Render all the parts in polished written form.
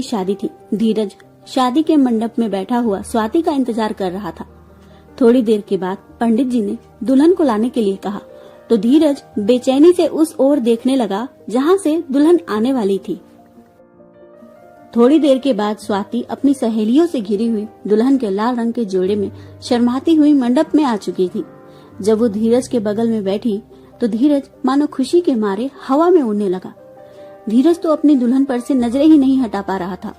शादी थी। धीरज शादी के मंडप में बैठा हुआ स्वाति का इंतजार कर रहा था। थोड़ी देर के बाद पंडित जी ने दुल्हन को लाने के लिए कहा तो धीरज बेचैनी से उस ओर देखने लगा जहां से दुल्हन आने वाली थी। थोड़ी देर के बाद स्वाति अपनी सहेलियों से घिरी हुई दुल्हन के लाल रंग के जोड़े में शर्माती हुई मंडप में आ चुकी थी। जब वो धीरज के बगल में बैठी तो धीरज मानो खुशी के मारे हवा में उड़ने लगा। धीरज तो अपनी दुल्हन पर से नजरें ही नहीं हटा पा रहा था।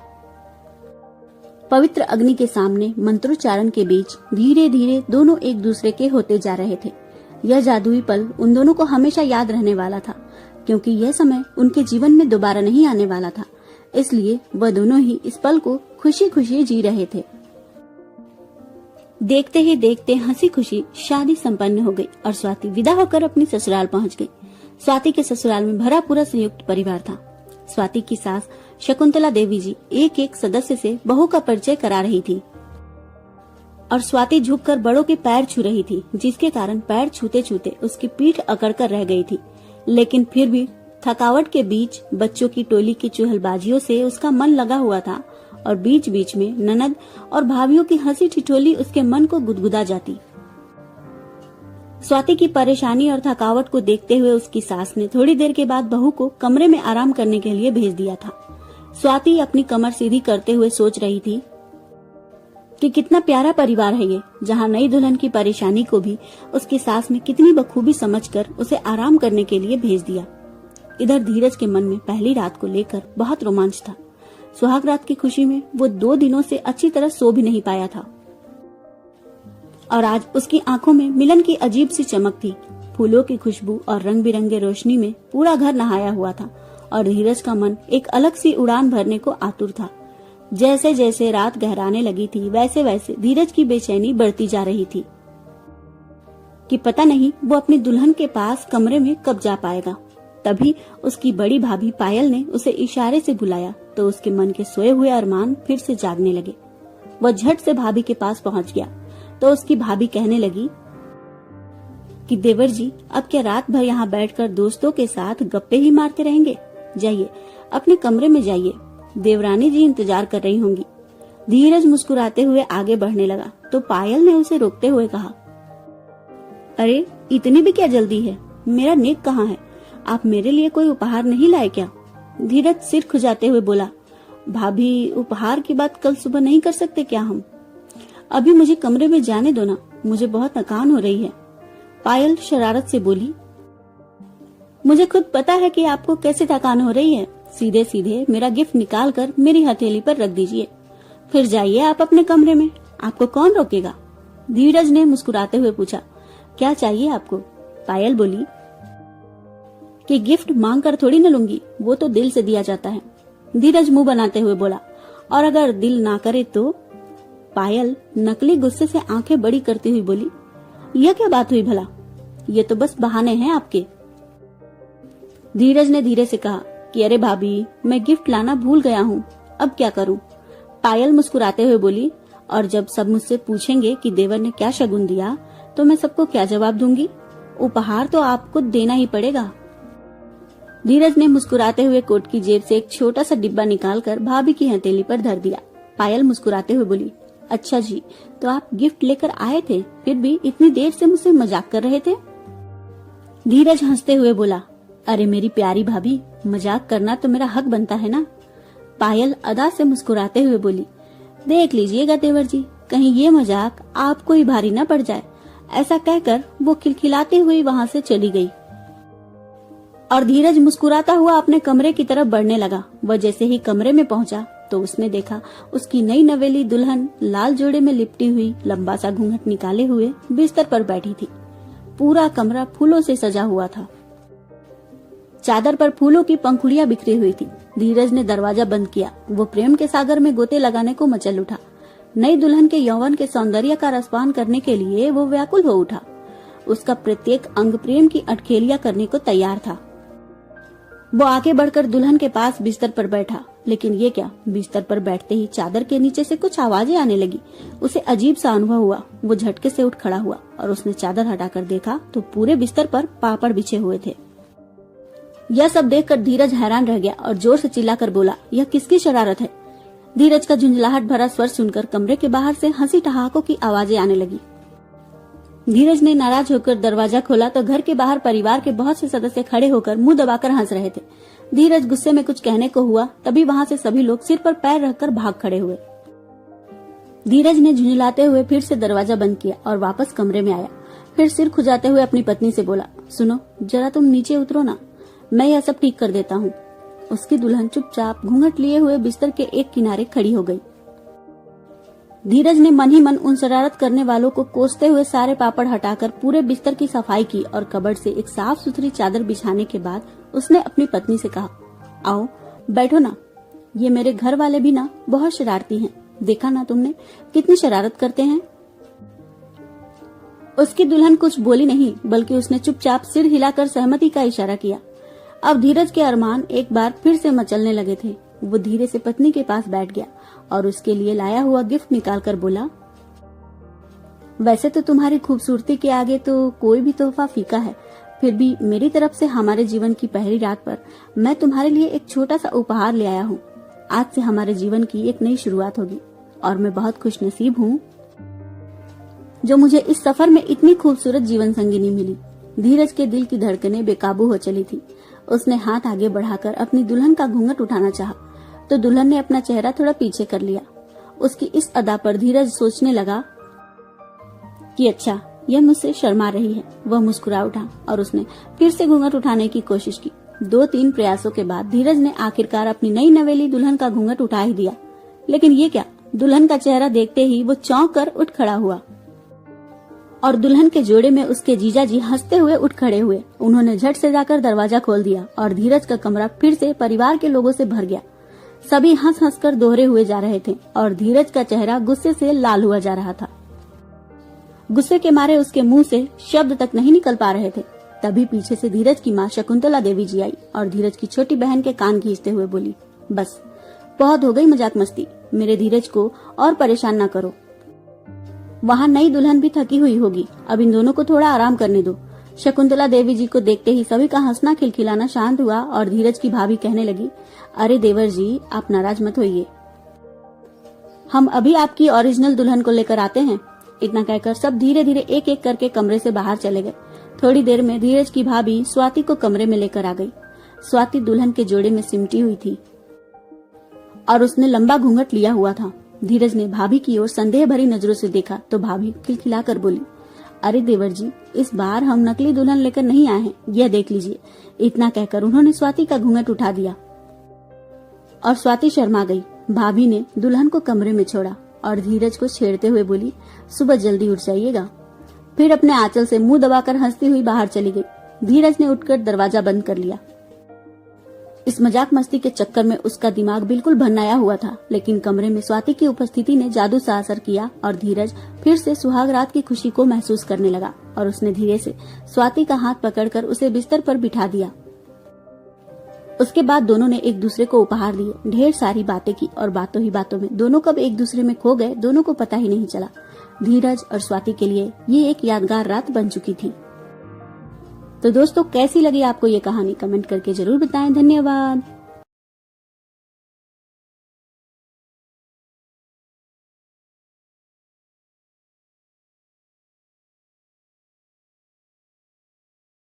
पवित्र अग्नि के सामने मंत्रोच्चारण के बीच धीरे धीरे दोनों एक दूसरे के होते जा रहे थे। यह जादुई पल उन दोनों को हमेशा याद रहने वाला था, क्योंकि यह समय उनके जीवन में दोबारा नहीं आने वाला था। इसलिए वह दोनों ही इस पल को खुशी खुशी जी रहे थे। देखते ही देखते हंसी खुशी शादी संपन्न हो गई और स्वाति विदा होकर अपनी ससुराल पहुंच गई। स्वाति के ससुराल में भरा पूरा संयुक्त परिवार था। स्वाति की सास शकुंतला देवी जी एक एक सदस्य से बहू का परिचय करा रही थी और स्वाति झुककर बड़ों के पैर छू रही थी, जिसके कारण पैर छूते छूते उसकी पीठ अकड़कर रह गई थी। लेकिन फिर भी थकावट के बीच बच्चों की टोली की चुहलबाजियों से उसका मन लगा हुआ था और बीच बीच में ननद और भाभियों की हंसी ठिठोली उसके मन को गुदगुदा जाती। स्वाति की परेशानी और थकावट को देखते हुए उसकी सास ने थोड़ी देर के बाद बहू को कमरे में आराम करने के लिए भेज दिया था। स्वाति अपनी कमर सीधी करते हुए सोच रही थी कि कितना प्यारा परिवार है ये, जहाँ नई दुल्हन की परेशानी को भी उसकी सास ने कितनी बखूबी समझकर उसे आराम करने के लिए भेज दिया। इधर धीरज के मन में पहली रात को लेकर बहुत रोमांच था। सुहाग रात की खुशी में वो 2 दिनों से अच्छी तरह सो भी नहीं पाया था और आज उसकी आंखों में मिलन की अजीब सी चमक थी। फूलों की खुशबू और रंग बिरंगे रोशनी में पूरा घर नहाया हुआ था और धीरज का मन एक अलग सी उड़ान भरने को आतुर था। जैसे जैसे रात गहराने लगी थी वैसे वैसे धीरज की बेचैनी बढ़ती जा रही थी कि पता नहीं वो अपनी दुल्हन के पास कमरे में कब जा पाएगा। तभी उसकी बड़ी भाभी पायल ने उसे इशारे से बुलाया तो उसके मन के सोए हुए अरमान फिर से जागने लगे। वह झट से भाभी के पास पहुंच गया तो उसकी भाभी कहने लगी कि देवर जी, अब क्या रात भर यहाँ बैठकर दोस्तों के साथ गप्पे ही मारते रहेंगे? जाइए अपने कमरे में जाइए, देवरानी जी इंतजार कर रही होंगी। धीरज मुस्कुराते हुए आगे बढ़ने लगा तो पायल ने उसे रोकते हुए कहा, अरे इतनी भी क्या जल्दी है? मेरा नेक कहाँ है? आप मेरे लिए कोई उपहार नहीं लाए क्या? धीरज सिर खुजाते हुए बोला, भाभी उपहार की बात कल सुबह नहीं कर सकते क्या हम? अभी मुझे कमरे में जाने दो ना, मुझे बहुत थकान हो रही है। पायल शरारत से बोली, मुझे खुद पता है कि आपको कैसे थकान हो रही है। सीधे सीधे मेरा गिफ्ट निकाल कर मेरी हथेली पर रख दीजिए, फिर जाइए आप अपने कमरे में, आपको कौन रोकेगा? धीरज ने मुस्कुराते हुए पूछा, क्या चाहिए आपको? पायल बोली कि गिफ्ट मांग कर थोड़ी न लूंगी, वो तो दिल से दिया जाता है। धीरज मुंह बनाते हुए बोला, और अगर दिल ना करे तो? पायल नकली गुस्से से आंखें बड़ी करती हुई बोली, यह क्या बात हुई भला? ये तो बस बहाने हैं आपके। धीरज ने धीरे से कहा कि अरे भाभी, मैं गिफ्ट लाना भूल गया हूँ, अब क्या करूँ? पायल मुस्कुराते हुए बोली, और जब सब मुझसे पूछेंगे कि देवर ने क्या शगुन दिया तो मैं सबको क्या जवाब दूंगी? उपहार तो आपको देना ही पड़ेगा। धीरज ने मुस्कुराते हुए कोट की जेब से एक छोटा सा डिब्बा निकालकर भाभी की हथेली पर धर दिया। पायल मुस्कुराते हुए बोली, अच्छा जी, तो आप गिफ्ट लेकर आए थे, फिर भी इतनी देर से मुझसे मजाक कर रहे थे? धीरज हंसते हुए बोला, अरे मेरी प्यारी भाभी, मजाक करना तो मेरा हक बनता है ना। पायल अदा से मुस्कुराते हुए बोली, देख लीजिएगा देवर जी, कहीं ये मजाक आपको ही भारी न पड़ जाए। ऐसा कहकर वो खिलखिलाती हुई वहाँ से चली गई और धीरज मुस्कुराता हुआ अपने कमरे की तरफ बढ़ने लगा। वह जैसे ही कमरे में पहुंचा तो उसने देखा उसकी नई नवेली दुल्हन लाल जोड़े में लिपटी हुई लंबा सा घूंघट निकाले हुए बिस्तर पर बैठी थी। पूरा कमरा फूलों से सजा हुआ था। चादर पर फूलों की पंखुड़ियां बिखरी हुई थी। धीरज ने दरवाजा बंद किया। वो प्रेम के सागर में गोते लगाने को मचल उठा। नई दुल्हन के यौवन के सौंदर्य का रसपान करने के लिए वो व्याकुल हो उठा। उसका प्रत्येक अंग प्रेम की अटखेलियां करने को तैयार था। वो आगे बढ़कर दुल्हन के पास बिस्तर पर बैठा, लेकिन ये क्या, बिस्तर पर बैठते ही चादर के नीचे से कुछ आवाजें आने लगी। उसे अजीब सा अनुभव हुआ। वो झटके से उठ खड़ा हुआ और उसने चादर हटाकर देखा तो पूरे बिस्तर पर पापड़ बिछे हुए थे। यह सब देखकर धीरज हैरान रह गया और जोर से चिल्लाकर बोला, यह किसकी शरारत है? धीरज का झुंझलाहट भरा स्वर सुनकर कमरे के बाहर से हंसी ठहाकों की आवाजें आने लगी। धीरज ने नाराज होकर दरवाजा खोला तो घर के बाहर परिवार के बहुत से सदस्य खड़े होकर मुंह दबाकर हंस रहे थे। धीरज गुस्से में कुछ कहने को हुआ, तभी वहां से सभी लोग सिर पर पैर रखकर भाग खड़े हुए। धीरज ने झुंझलाते हुए फिर से दरवाजा बंद किया और वापस कमरे में आया। फिर सिर खुजाते हुए अपनी पत्नी से बोला, सुनो जरा तुम नीचे उतरो ना, मैं यह सब ठीक कर देता हूँ। उसकी दुल्हन चुपचाप घूंघट लिए हुए बिस्तर के एक किनारे खड़ी हो गई। धीरज ने मन ही मन उन शरारत करने वालों को कोसते हुए सारे पापड़ हटाकर पूरे बिस्तर की सफाई की और कबर्ड से एक साफ सुथरी चादर बिछाने के बाद उसने अपनी पत्नी से कहा, आओ बैठो ना, ये मेरे घर वाले भी ना बहुत शरारती हैं, देखा ना तुमने कितनी शरारत करते हैं। उसकी दुल्हन कुछ बोली नहीं, बल्कि उसने चुपचाप सिर हिलाकर सहमति का इशारा किया। अब धीरज के अरमान एक बार फिर से मचलने लगे थे। वो धीरे से पत्नी के पास बैठ गया और उसके लिए लाया हुआ गिफ्ट निकालकर बोला, वैसे तो तुम्हारी खूबसूरती के आगे तो कोई भी तोहफा फीका है, फिर भी मेरी तरफ से हमारे जीवन की पहली रात पर मैं तुम्हारे लिए एक छोटा सा उपहार ले आया हूँ। आज से हमारे जीवन की एक नई शुरुआत होगी और मैं बहुत खुशनसीब हूँ जो मुझे इस सफर में इतनी खूबसूरत जीवन संगिनी मिली। धीरज के दिल की धड़कनें बेकाबू हो चली थी। उसने हाथ आगे बढ़ाकर अपनी दुल्हन का घूंघट उठाना चाहा तो दुल्हन ने अपना चेहरा थोड़ा पीछे कर लिया। उसकी इस अदा पर धीरज सोचने लगा कि अच्छा, यह मुझसे शर्मा रही है। वह मुस्कुरा उठा और उसने फिर से घूंघट उठाने की कोशिश की। 2-3 प्रयासों के बाद धीरज ने आखिरकार अपनी नई नवेली दुल्हन का घूंघट उठा ही दिया। लेकिन ये क्या, दुल्हन का चेहरा देखते ही वो चौंक कर उठ खड़ा हुआ और दुल्हन के जोड़े में उसके जीजाजी हंसते हुए उठ खड़े हुए। उन्होंने झट से जाकर दरवाजा खोल दिया और धीरज का कमरा फिर से परिवार के लोगों से भर गया। सभी हंस हंस कर दोहरे हुए जा रहे थे और धीरज का चेहरा गुस्से से लाल हुआ जा रहा था। गुस्से के मारे उसके मुंह से शब्द तक नहीं निकल पा रहे थे। तभी पीछे से धीरज की माँ शकुंतला देवी जी आई और धीरज की छोटी बहन के कान खींचते हुए बोली, बस बहुत हो गई मजाक मस्ती, मेरे धीरज को और परेशान न करो। वहाँ नई दुल्हन भी थकी हुई होगी, अब इन दोनों को थोड़ा आराम करने दो। शकुंतला देवी जी को देखते ही सभी का हंसना खिलखिलाना शांत हुआ और धीरज की भाभी कहने लगी, अरे देवर जी आप नाराज मत होइए, हम अभी आपकी ओरिजिनल दुल्हन को लेकर आते हैं। इतना कहकर सब धीरे धीरे एक एक करके कमरे से बाहर चले गए। थोड़ी देर में धीरज की भाभी स्वाति को कमरे में लेकर आ गई। स्वाति दुल्हन के जोड़े में सिमटी हुई थी और उसने लंबा घूंघट लिया हुआ था। धीरज ने भाभी की ओर संदेह भरी नजरों से देखा तो भाभी खिलखिलाकर बोली, अरे देवर जी इस बार हम नकली दुल्हन लेकर नहीं आए हैं, यह देख लीजिए। इतना कहकर उन्होंने स्वाति का घूंघट उठा दिया और स्वाति शर्मा गई। भाभी ने दुल्हन को कमरे में छोड़ा और धीरज को छेड़ते हुए बोली, सुबह जल्दी उठ जाइएगा। फिर अपने आंचल से मुंह दबाकर हंसती हुई बाहर चली गई। धीरज ने उठकर दरवाजा बंद कर लिया। इस मजाक मस्ती के चक्कर में उसका दिमाग बिल्कुल भन्नाया हुआ था, लेकिन कमरे में स्वाति की उपस्थिति ने जादू सा असर किया और धीरज फिर से सुहाग रात की खुशी को महसूस करने लगा और उसने धीरे से स्वाति का हाथ पकड़कर उसे बिस्तर पर बिठा दिया। उसके बाद दोनों ने एक दूसरे को उपहार दिए, ढेर सारी बातें की और बातों ही बातों में दोनों कब एक दूसरे में खो गए दोनों को पता ही नहीं चला। धीरज और स्वाति के लिए ये एक यादगार रात बन चुकी थी। तो दोस्तों कैसी लगी आपको ये कहानी, कमेंट करके जरूर बताएं। धन्यवाद।